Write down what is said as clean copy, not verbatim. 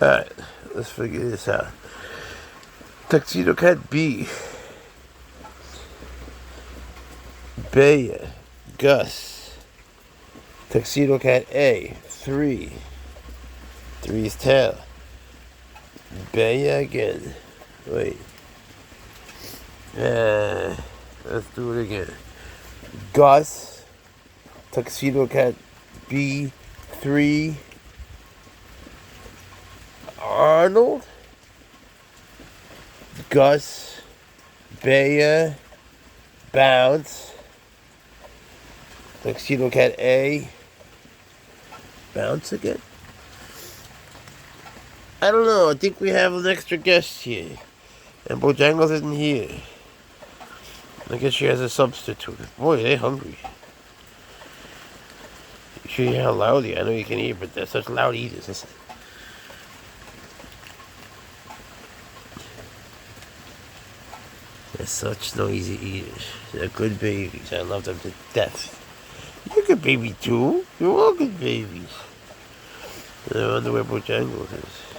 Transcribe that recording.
Alright, let's figure this out. Tuxedo Cat B. Baya. Gus. Tuxedo Cat A. 3. 3's tail. Baya again. Wait. Let's do it again. Gus. Tuxedo Cat B. 3. Arnold. Gus. Baya. Bounce. Tuxedo Cat A. Bounce again? I don't know. I think we have an extra guest here. And Bojangles isn't here. I guess she has a substitute. Boy, they're hungry. You should hear how loud they are. I know you can hear, but they're such loud eaters. Listen. They're such noisy eaters. They're good babies. I love them to death. You're a good baby too. You're all good babies. I wonder where Bojangles is.